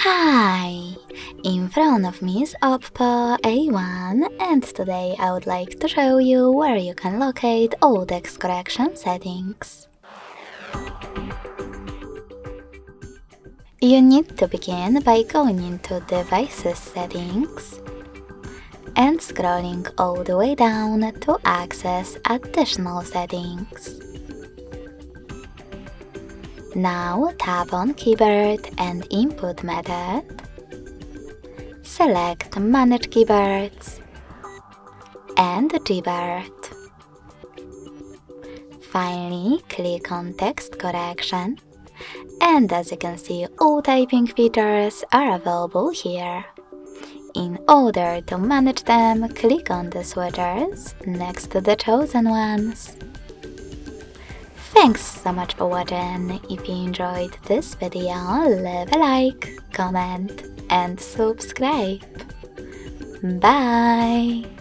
Hi! In front of me is Oppo A1 and today I would like to show you where you can locate all text correction settings. You need to begin by going into Devices Settings and scrolling all the way down to access additional settings. Now tap on Keyboard and Input method. Select Manage Keyboards and Gboard. Finally, click on Text Correction, and as you can see, all typing features are available here. In order to manage them, click on the switchers next to the chosen ones. Thanks so much for watching. If you enjoyed this video, leave a like, comment and subscribe. Bye!